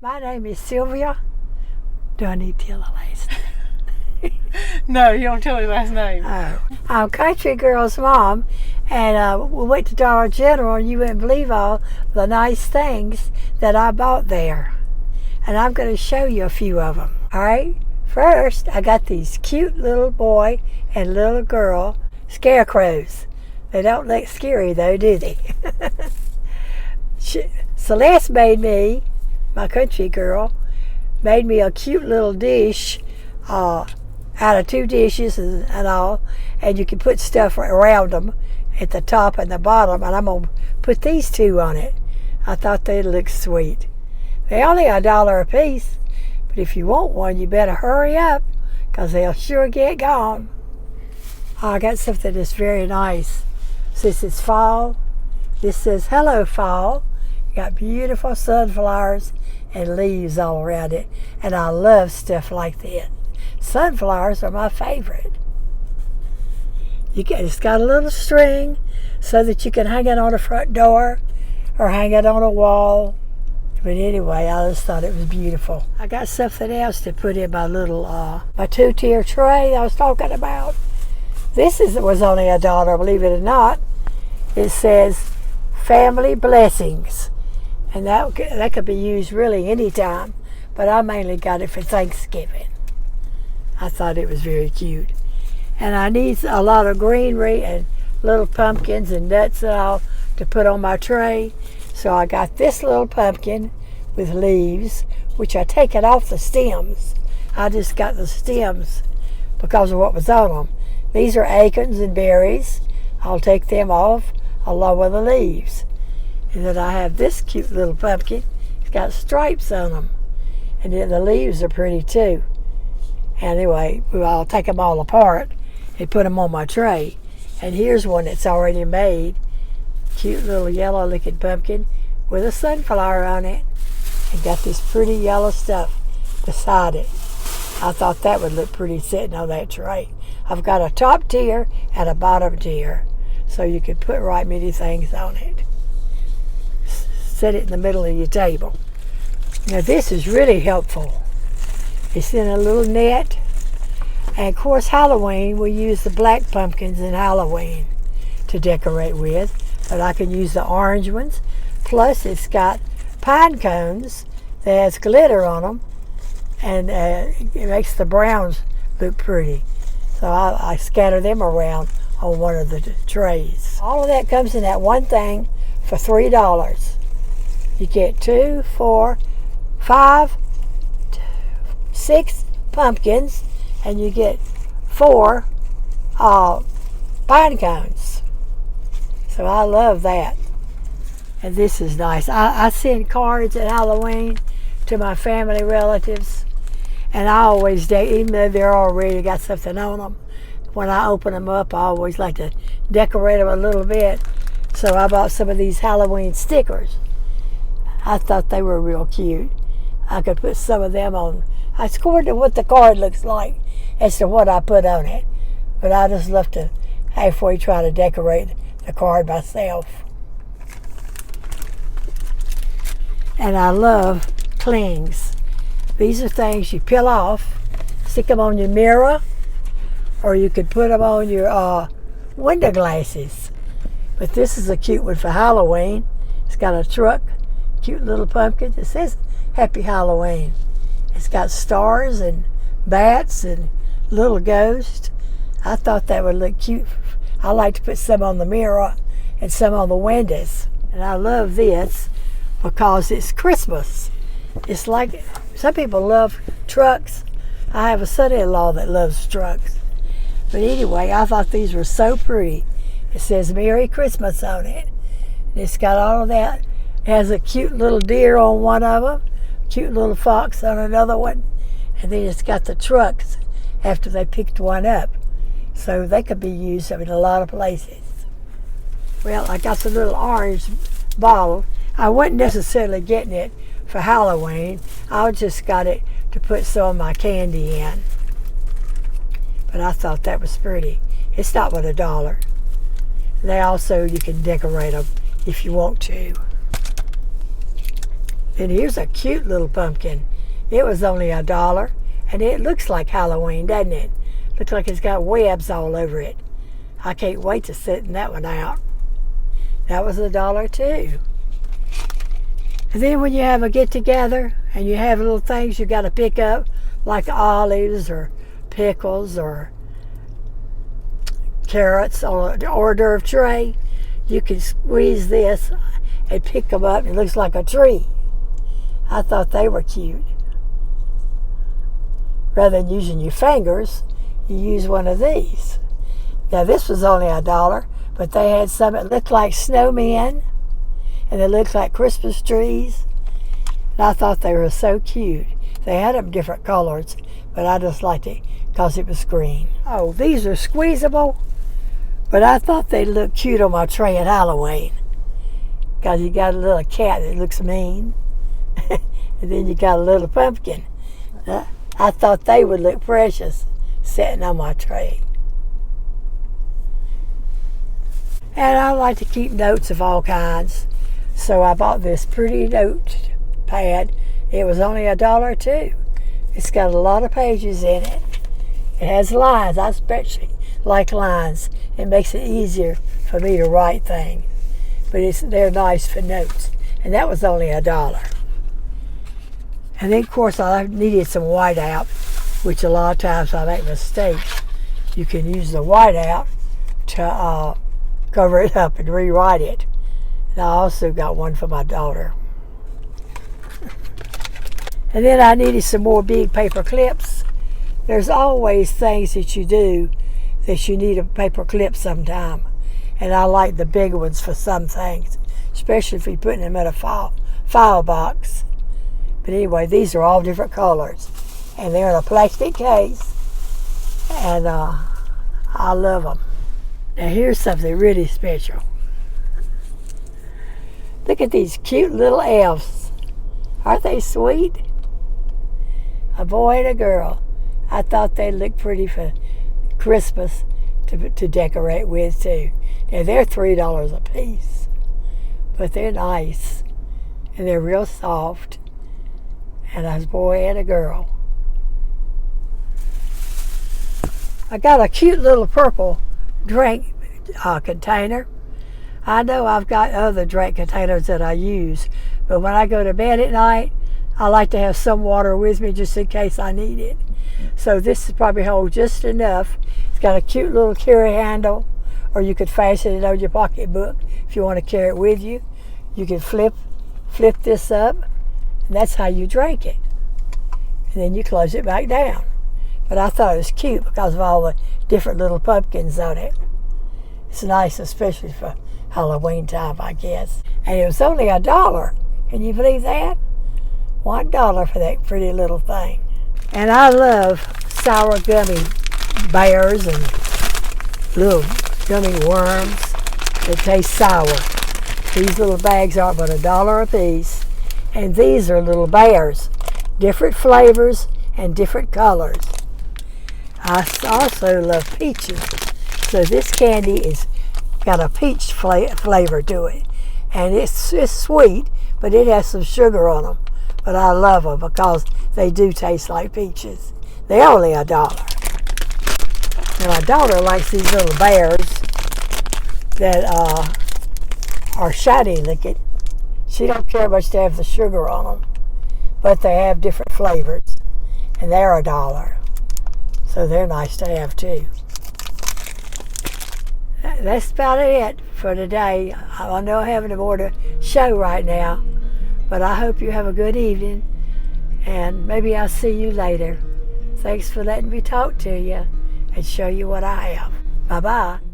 My name is Sylvia. Do I need to tell the last name? No, you don't tell your last name. Oh. I'm Country Girl's mom, and we went to Dollar General, and you wouldn't believe all the nice things that I bought there. And I'm going to show you a few of them. All right? First, I got these cute little boy and little girl scarecrows. They don't look scary, though, do they? Celeste made me, my country girl, made me a cute little dish out of 2 dishes and all, and you can put stuff around them at the top and the bottom, and I'm going to put these 2 on it. I thought they'd look sweet. They're only $1 a piece, but if you want one, you better hurry up, because they'll sure get gone. I got something that's very nice. Since it's fall, this says Hello Fall. Got beautiful sunflowers and leaves all around it, and I love stuff like that. Sunflowers are my favorite. It's got a little string so that you can hang it on the front door or hang it on a wall. But anyway, I just thought it was beautiful. I got something else to put in my little my 2-tier tray I was talking about. This was only $1, believe it or not. It says Family Blessings. And that could be used really anytime, but I mainly got it for Thanksgiving. I thought it was very cute. And I need a lot of greenery and little pumpkins and nuts and all to put on my tray. So I got this little pumpkin with leaves, which I take it off the stems. I just got the stems because of what was on them. These are acorns and berries. I'll take them off along with the leaves. And then I have this cute little pumpkin. It's got stripes on them. And then the leaves are pretty too. Anyway, I'll take them all apart and put them on my tray. And here's one that's already made. Cute little yellow looking pumpkin with a sunflower on it. And got this pretty yellow stuff beside it. I thought that would look pretty sitting on that tray. I've got a top tier and a bottom tier, so you can put right many things on it. Set it in the middle of your table. Now this is really helpful. It's in a little net. And of course Halloween, we use the black pumpkins in Halloween to decorate with. But I can use the orange ones. Plus it's got pine cones that has glitter on them. And it makes the browns look pretty. So I scatter them around on one of the trays. All of that comes in that one thing for $3. You get 2, 4, 5, 6 pumpkins, and you get 4 pine cones. So I love that. And this is nice. I send cards at Halloween to my family relatives, and I always, even though they're already got something on them, when I open them up, I always like to decorate them a little bit. So I bought some of these Halloween stickers. I thought they were real cute. I could put some of them on. I scored to what the card looks like as to what I put on it. But I just love to halfway try to decorate the card myself. And I love clings. These are things you peel off, stick them on your mirror, or you could put them on your window glasses. But this is a cute one for Halloween. It's got a truck, cute little pumpkin. It says Happy Halloween. It's got stars and bats and little ghosts. I thought that would look cute. I like to put some on the mirror and some on the windows. And I love this because it's Christmas. It's like, some people love trucks. I have a son-in-law that loves trucks. But anyway, I thought these were so pretty. It says Merry Christmas on it. And it's got all of that. It has a cute little deer on one of them, cute little fox on another one, and then it's got the trucks after they picked one up. So they could be used in a lot of places. Well, I got the little orange bottle. I wasn't necessarily getting it for Halloween. I just got it to put some of my candy in. But I thought that was pretty. It's not but $1. They also, you can decorate them if you want to. Then here's a cute little pumpkin. It was only $1, and it looks like Halloween, doesn't it? Looks like it's got webs all over it. I can't wait to sit that one out. That was $1 too. And then when you have a get-together and you have little things you got to pick up, like olives or pickles or carrots on an hors d'oeuvre tray, you can squeeze this and pick them up. It looks like a tree. I thought they were cute. Rather than using your fingers, you use one of these. Now this was only $1, but they had some that looked like snowmen, and they looked like Christmas trees. And I thought they were so cute. They had them different colors, but I just liked it because it was green. Oh, these are squeezable, but I thought they'd look cute on my tray at Halloween. Because you got a little cat that looks mean, and then you got a little pumpkin. I thought they would look precious sitting on my tray. And I like to keep notes of all kinds. So I bought this pretty notepad. It was only $1 too. It's got a lot of pages in it. It has lines. I especially like lines. It makes it easier for me to write things. But they're nice for notes. And that was only $1. And then of course I needed some whiteout, which a lot of times I make mistakes. You can use the whiteout to cover it up and rewrite it. And I also got one for my daughter. And then I needed some more big paper clips. There's always things that you do that you need a paper clip sometime. And I like the big ones for some things, especially if you're putting them in a file box. But anyway, these are all different colors. And they're in a plastic case. And I love them. Now here's something really special. Look at these cute little elves. Aren't they sweet? A boy and a girl. I thought they looked pretty for Christmas to decorate with too. Now they're $3 a piece, but they're nice and they're real soft. And a boy and a girl. I got a cute little purple drink container. I know I've got other drink containers that I use, but when I go to bed at night, I like to have some water with me just in case I need it. So this probably holds just enough. It's got a cute little carry handle, or you could fasten it on your pocketbook if you want to carry it with you. You can flip this up, and that's how you drink it. And then you close it back down. But I thought it was cute because of all the different little pumpkins on it. It's nice, especially for Halloween time, I guess. And it was only $1. Can you believe that? $1 for that pretty little thing. And I love sour gummy bears and little gummy worms that taste sour. These little bags aren't but $1 a piece. And these are little bears, different flavors and different colors. I also love peaches. So this candy is got a peach flavor to it. And it's sweet, but it has some sugar on them. But I love them because they do taste like peaches. They're only $1. Now my daughter likes these little bears that are shiny looking. She don't care much to have the sugar on them, but they have different flavors, and they're $1. So they're nice to have too. That's about it for today. I know I haven't more to show right now, but I hope you have a good evening, and maybe I'll see you later. Thanks for letting me talk to you and show you what I have. Bye-bye.